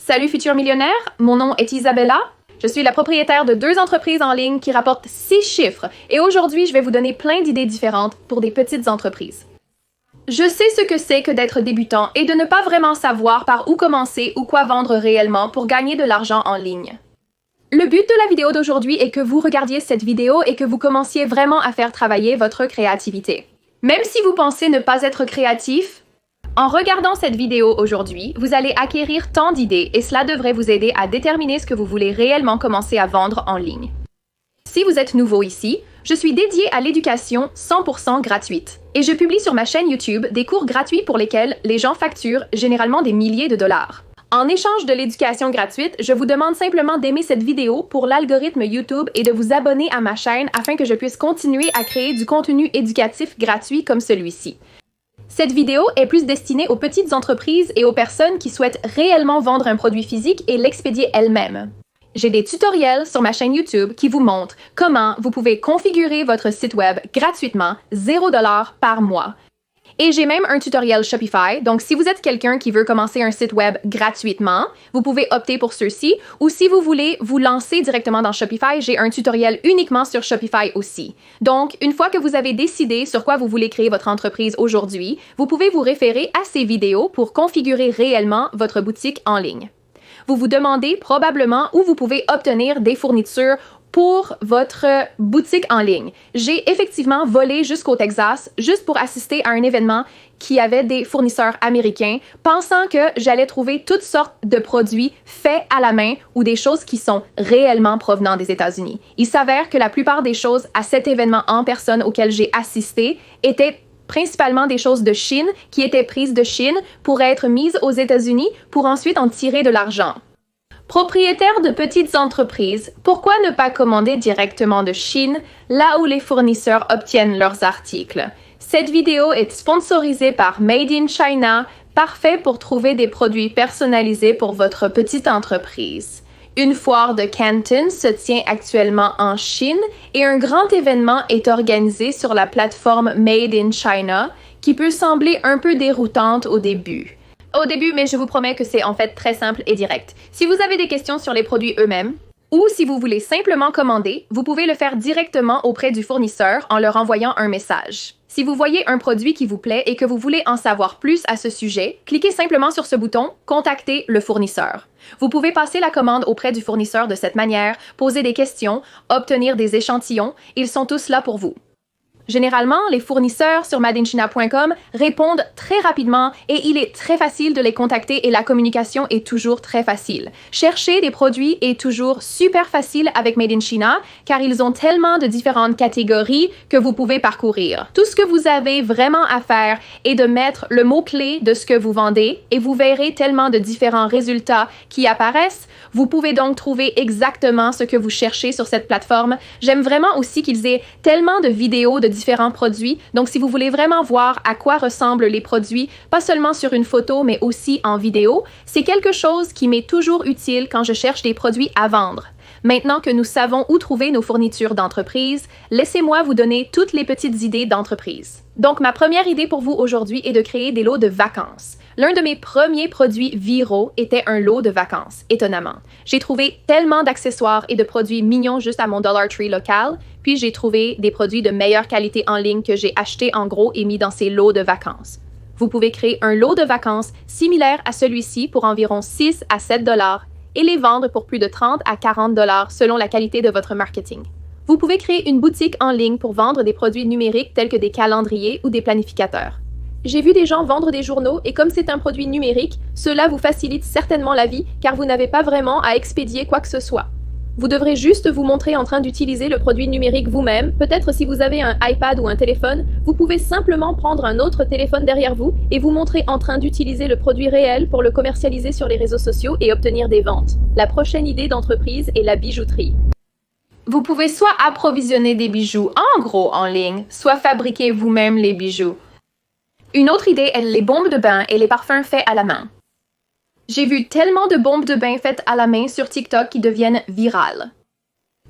Salut futurs millionnaires, mon nom est Isabella. Je suis la propriétaire de 2 entreprises en ligne qui rapportent 6 chiffres et aujourd'hui, je vais vous donner plein d'idées différentes pour des petites entreprises. Je sais ce que c'est que d'être débutant et de ne pas vraiment savoir par où commencer ou quoi vendre réellement pour gagner de l'argent en ligne. Le but de la vidéo d'aujourd'hui est que vous regardiez cette vidéo et que vous commenciez vraiment à faire travailler votre créativité. Même si vous pensez ne pas être créatif, en regardant cette vidéo aujourd'hui, vous allez acquérir tant d'idées et cela devrait vous aider à déterminer ce que vous voulez réellement commencer à vendre en ligne. Si vous êtes nouveau ici, je suis dédiée à l'éducation 100% gratuite et je publie sur ma chaîne YouTube des cours gratuits pour lesquels les gens facturent généralement des milliers de dollars. En échange de l'éducation gratuite, je vous demande simplement d'aimer cette vidéo pour l'algorithme YouTube et de vous abonner à ma chaîne afin que je puisse continuer à créer du contenu éducatif gratuit comme celui-ci. Cette vidéo est plus destinée aux petites entreprises et aux personnes qui souhaitent réellement vendre un produit physique et l'expédier elles-mêmes. J'ai des tutoriels sur ma chaîne YouTube qui vous montrent comment vous pouvez configurer votre site web gratuitement, 0$ par mois. Et j'ai même un tutoriel Shopify, donc si vous êtes quelqu'un qui veut commencer un site web gratuitement, vous pouvez opter pour ceux-ci, ou si vous voulez vous lancer directement dans Shopify, j'ai un tutoriel uniquement sur Shopify aussi. Donc, une fois que vous avez décidé sur quoi vous voulez créer votre entreprise aujourd'hui, vous pouvez vous référer à ces vidéos pour configurer réellement votre boutique en ligne. Vous vous demandez probablement où vous pouvez obtenir des fournitures pour votre boutique en ligne. J'ai effectivement volé jusqu'au Texas juste pour assister à un événement qui avait des fournisseurs américains, pensant que j'allais trouver toutes sortes de produits faits à la main ou des choses qui sont réellement provenant des États-Unis. Il s'avère que la plupart des choses à cet événement en personne auquel j'ai assisté étaient principalement des choses de Chine qui étaient prises de Chine pour être mises aux États-Unis pour ensuite en tirer de l'argent. Propriétaire de petites entreprises, pourquoi ne pas commander directement de Chine, là où les fournisseurs obtiennent leurs articles? Cette vidéo est sponsorisée par Made in China, parfait pour trouver des produits personnalisés pour votre petite entreprise. Une foire de Canton se tient actuellement en Chine et un grand événement est organisé sur la plateforme Made in China, qui peut sembler un peu déroutante au début. Mais je vous promets que c'est en fait très simple et direct. Si vous avez des questions sur les produits eux-mêmes, ou si vous voulez simplement commander, vous pouvez le faire directement auprès du fournisseur en leur envoyant un message. Si vous voyez un produit qui vous plaît et que vous voulez en savoir plus à ce sujet, cliquez simplement sur ce bouton « Contacter le fournisseur ». Vous pouvez passer la commande auprès du fournisseur de cette manière, poser des questions, obtenir des échantillons, ils sont tous là pour vous. Généralement, les fournisseurs sur madeinchina.com répondent très rapidement et il est très facile de les contacter et la communication est toujours très facile. Chercher des produits est toujours super facile avec Made in China car ils ont tellement de différentes catégories que vous pouvez parcourir. Tout ce que vous avez vraiment à faire est de mettre le mot-clé de ce que vous vendez et vous verrez tellement de différents résultats qui apparaissent. Vous pouvez donc trouver exactement ce que vous cherchez sur cette plateforme. J'aime vraiment aussi qu'ils aient tellement de vidéos de différents produits. Donc, si vous voulez vraiment voir à quoi ressemblent les produits, pas seulement sur une photo, mais aussi en vidéo, c'est quelque chose qui m'est toujours utile quand je cherche des produits à vendre. Maintenant que nous savons où trouver nos fournitures d'entreprise, laissez-moi vous donner toutes les petites idées d'entreprise. Donc, ma première idée pour vous aujourd'hui est de créer des lots de vacances. L'un de mes premiers produits viraux était un lot de vacances, étonnamment. J'ai trouvé tellement d'accessoires et de produits mignons juste à mon Dollar Tree local, puis j'ai trouvé des produits de meilleure qualité en ligne que j'ai achetés en gros et mis dans ces lots de vacances. Vous pouvez créer un lot de vacances similaire à celui-ci pour environ 6 à 7$ et les vendre pour plus de 30 à 40$ selon la qualité de votre marketing. Vous pouvez créer une boutique en ligne pour vendre des produits numériques tels que des calendriers ou des planificateurs. J'ai vu des gens vendre des journaux et comme c'est un produit numérique, cela vous facilite certainement la vie car vous n'avez pas vraiment à expédier quoi que ce soit. Vous devrez juste vous montrer en train d'utiliser le produit numérique vous-même. Peut-être si vous avez un iPad ou un téléphone, vous pouvez simplement prendre un autre téléphone derrière vous et vous montrer en train d'utiliser le produit réel pour le commercialiser sur les réseaux sociaux et obtenir des ventes. La prochaine idée d'entreprise est la bijouterie. Vous pouvez soit approvisionner des bijoux en gros en ligne, soit fabriquer vous-même les bijoux. Une autre idée est les bombes de bain et les parfums faits à la main. J'ai vu tellement de bombes de bain faites à la main sur TikTok qui deviennent virales.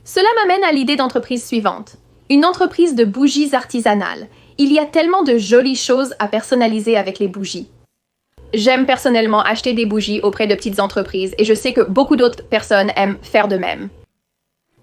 Cela m'amène à l'idée d'entreprise suivante. Une entreprise de bougies artisanales. Il y a tellement de jolies choses à personnaliser avec les bougies. J'aime personnellement acheter des bougies auprès de petites entreprises et je sais que beaucoup d'autres personnes aiment faire de même.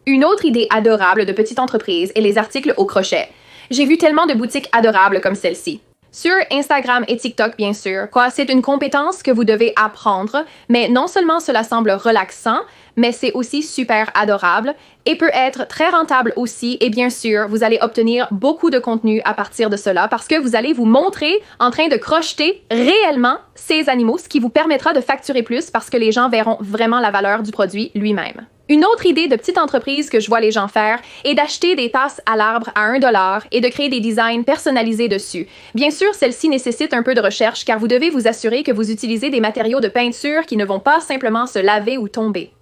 Une autre idée adorable de petite entreprise est les articles au crochet. J'ai vu tellement de boutiques adorables comme celle-ci. Sur Instagram et TikTok, bien sûr, c'est une compétence que vous devez apprendre, mais non seulement cela semble relaxant, mais c'est aussi super adorable et peut être très rentable aussi. Et bien sûr, vous allez obtenir beaucoup de contenu à partir de cela parce que vous allez vous montrer en train de crocheter réellement ces animaux, ce qui vous permettra de facturer plus parce que les gens verront vraiment la valeur du produit lui-même. Une autre idée de petite entreprise que je vois les gens faire est d'acheter des tasses à l'arbre à 1$ et de créer des designs personnalisés dessus. Bien sûr, celle-ci nécessite un peu de recherche car vous devez vous assurer que vous utilisez des matériaux de peinture qui ne vont pas simplement se laver ou tomber.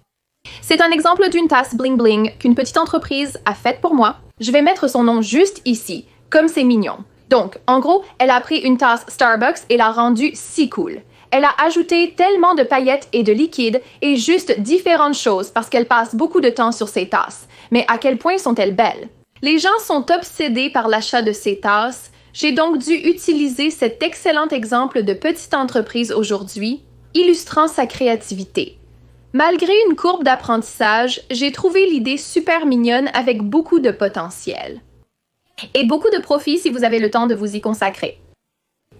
C'est un exemple d'une tasse bling bling qu'une petite entreprise a faite pour moi. Je vais mettre son nom juste ici, comme c'est mignon. Donc, en gros, elle a pris une tasse Starbucks et l'a rendue si cool. Elle a ajouté tellement de paillettes et de liquide et juste différentes choses parce qu'elle passe beaucoup de temps sur ses tasses. Mais à quel point sont-elles belles? Les gens sont obsédés par l'achat de ces tasses. J'ai donc dû utiliser cet excellent exemple de petite entreprise aujourd'hui, illustrant sa créativité. Malgré une courbe d'apprentissage, j'ai trouvé l'idée super mignonne avec beaucoup de potentiel. Et beaucoup de profit si vous avez le temps de vous y consacrer.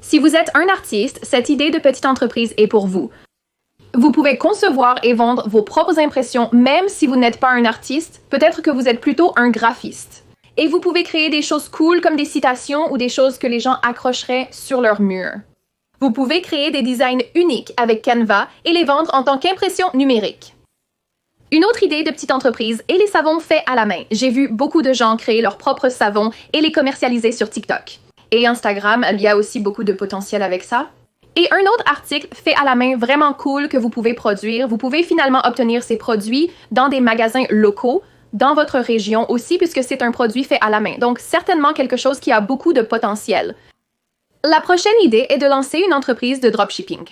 Si vous êtes un artiste, cette idée de petite entreprise est pour vous. Vous pouvez concevoir et vendre vos propres impressions même si vous n'êtes pas un artiste, peut-être que vous êtes plutôt un graphiste. Et vous pouvez créer des choses cool comme des citations ou des choses que les gens accrocheraient sur leur mur. Vous pouvez créer des designs uniques avec Canva et les vendre en tant qu'impression numérique. Une autre idée de petite entreprise est les savons faits à la main. J'ai vu beaucoup de gens créer leurs propres savons et les commercialiser sur TikTok. Et Instagram, il y a aussi beaucoup de potentiel avec ça. Et un autre article fait à la main vraiment cool que vous pouvez produire. Vous pouvez finalement obtenir ces produits dans des magasins locaux, dans votre région aussi, puisque c'est un produit fait à la main. Donc, certainement quelque chose qui a beaucoup de potentiel. La prochaine idée est de lancer une entreprise de dropshipping.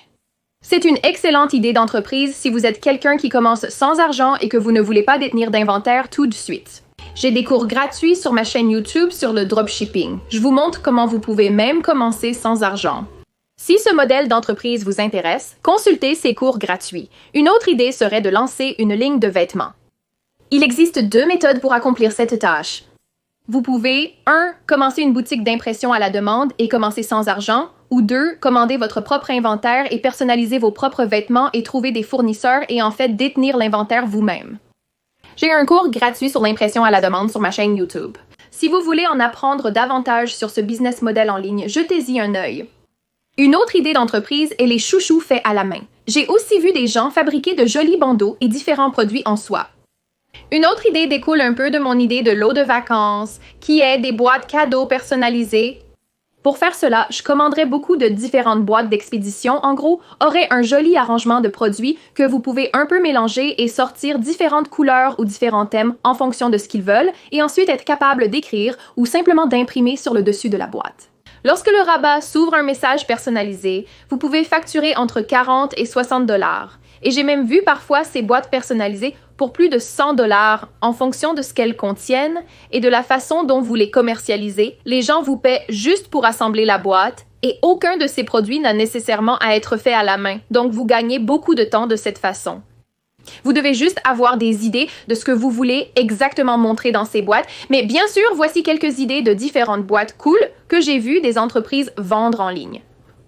C'est une excellente idée d'entreprise si vous êtes quelqu'un qui commence sans argent et que vous ne voulez pas détenir d'inventaire tout de suite. J'ai des cours gratuits sur ma chaîne YouTube sur le dropshipping. Je vous montre comment vous pouvez même commencer sans argent. Si ce modèle d'entreprise vous intéresse, consultez ces cours gratuits. Une autre idée serait de lancer une ligne de vêtements. Il existe 2 méthodes pour accomplir cette tâche. Vous pouvez 1. Commencer une boutique d'impression à la demande et commencer sans argent, ou 2. Commander votre propre inventaire et personnaliser vos propres vêtements et trouver des fournisseurs et en fait détenir l'inventaire vous-même. J'ai un cours gratuit sur l'impression à la demande sur ma chaîne YouTube. Si vous voulez en apprendre davantage sur ce business model en ligne, jetez-y un œil. Une autre idée d'entreprise est les chouchous faits à la main. J'ai aussi vu des gens fabriquer de jolis bandeaux et différents produits en soie. Une autre idée découle un peu de mon idée de lot de vacances, qui est des boîtes cadeaux personnalisées. Pour faire cela, je commanderais beaucoup de différentes boîtes d'expédition. En gros, aurait un joli arrangement de produits que vous pouvez un peu mélanger et sortir différentes couleurs ou différents thèmes en fonction de ce qu'ils veulent et ensuite être capable d'écrire ou simplement d'imprimer sur le dessus de la boîte. Lorsque le rabat s'ouvre un message personnalisé, vous pouvez facturer entre 40 et 60 $. Et j'ai même vu parfois ces boîtes personnalisées pour plus de 100 $ en fonction de ce qu'elles contiennent et de la façon dont vous les commercialisez. Les gens vous paient juste pour assembler la boîte et aucun de ces produits n'a nécessairement à être fait à la main. Donc, vous gagnez beaucoup de temps de cette façon. Vous devez juste avoir des idées de ce que vous voulez exactement montrer dans ces boîtes. Mais bien sûr, voici quelques idées de différentes boîtes cool que j'ai vues des entreprises vendre en ligne.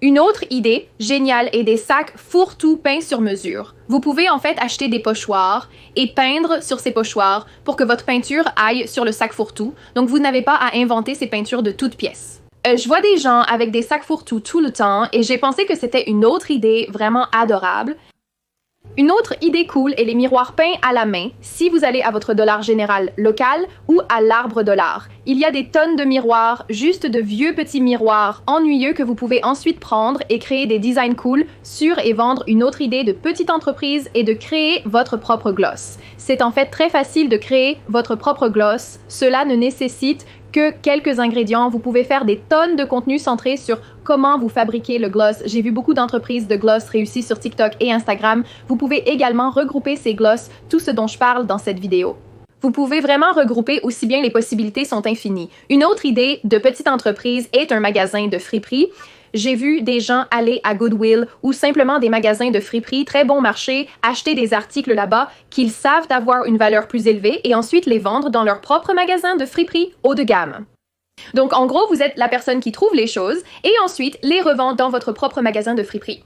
Une autre idée géniale est des sacs fourre-tout peints sur mesure. Vous pouvez en fait acheter des pochoirs et peindre sur ces pochoirs pour que votre peinture aille sur le sac fourre-tout. Donc, vous n'avez pas à inventer ces peintures de toutes pièces. Je vois des gens avec des sacs fourre-tout tout le temps et j'ai pensé que c'était une autre idée vraiment adorable. Une autre idée cool est les miroirs peints à la main si vous allez à votre Dollar Général local ou à l'Arbre Dollar. Il y a des tonnes de miroirs, juste de vieux petits miroirs ennuyeux que vous pouvez ensuite prendre et créer des designs cool sur et vendre. Une autre idée de petite entreprise est de créer votre propre gloss. C'est en fait très facile de créer votre propre gloss. Cela ne nécessite que quelques ingrédients. Vous pouvez faire des tonnes de contenus centrés sur comment vous fabriquez le gloss. J'ai vu beaucoup d'entreprises de gloss réussies sur TikTok et Instagram. Vous pouvez également regrouper ces gloss, tout ce dont je parle dans cette vidéo. Vous pouvez vraiment regrouper aussi bien, les possibilités sont infinies. Une autre idée de petite entreprise est un magasin de friperie. J'ai vu des gens aller à Goodwill ou simplement des magasins de friperie, très bon marché, acheter des articles là-bas qu'ils savent avoir une valeur plus élevée et ensuite les vendre dans leur propre magasin de friperie haut de gamme. Donc, en gros, vous êtes la personne qui trouve les choses et ensuite les revend dans votre propre magasin de friperie.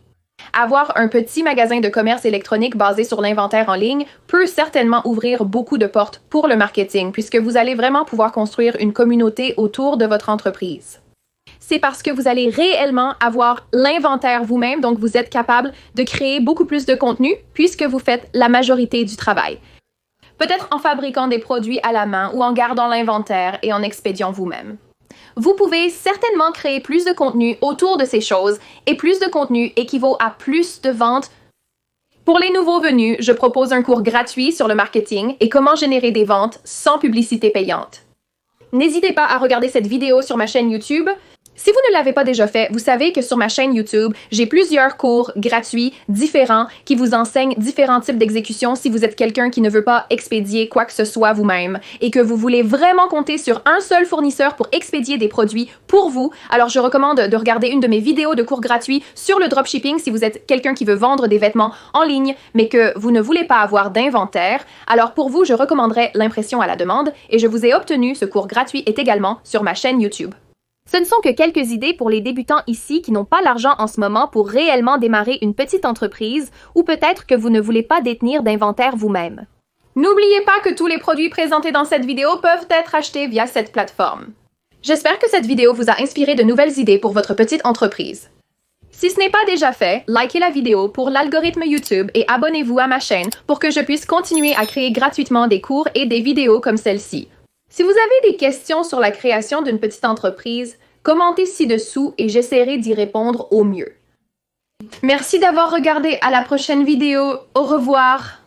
Avoir un petit magasin de commerce électronique basé sur l'inventaire en ligne peut certainement ouvrir beaucoup de portes pour le marketing, puisque vous allez vraiment pouvoir construire une communauté autour de votre entreprise. C'est parce que vous allez réellement avoir l'inventaire vous-même, donc vous êtes capable de créer beaucoup plus de contenu puisque vous faites la majorité du travail. Peut-être en fabriquant des produits à la main ou en gardant l'inventaire et en expédiant vous-même. Vous pouvez certainement créer plus de contenu autour de ces choses et plus de contenu équivaut à plus de ventes. Pour les nouveaux venus, je propose un cours gratuit sur le marketing et comment générer des ventes sans publicité payante. N'hésitez pas à regarder cette vidéo sur ma chaîne YouTube. Si vous ne l'avez pas déjà fait, vous savez que sur ma chaîne YouTube, j'ai plusieurs cours gratuits différents qui vous enseignent différents types d'exécution si vous êtes quelqu'un qui ne veut pas expédier quoi que ce soit vous-même et que vous voulez vraiment compter sur un seul fournisseur pour expédier des produits pour vous. Alors, je recommande de regarder une de mes vidéos de cours gratuits sur le dropshipping si vous êtes quelqu'un qui veut vendre des vêtements en ligne mais que vous ne voulez pas avoir d'inventaire. Alors, pour vous, je recommanderais l'impression à la demande et je vous ai obtenu ce cours gratuit est également sur ma chaîne YouTube. Ce ne sont que quelques idées pour les débutants ici qui n'ont pas l'argent en ce moment pour réellement démarrer une petite entreprise ou peut-être que vous ne voulez pas détenir d'inventaire vous-même. N'oubliez pas que tous les produits présentés dans cette vidéo peuvent être achetés via cette plateforme. J'espère que cette vidéo vous a inspiré de nouvelles idées pour votre petite entreprise. Si ce n'est pas déjà fait, likez la vidéo pour l'algorithme YouTube et abonnez-vous à ma chaîne pour que je puisse continuer à créer gratuitement des cours et des vidéos comme celle-ci. Si vous avez des questions sur la création d'une petite entreprise, commentez ci-dessous et j'essaierai d'y répondre au mieux. Merci d'avoir regardé, à la prochaine vidéo. Au revoir!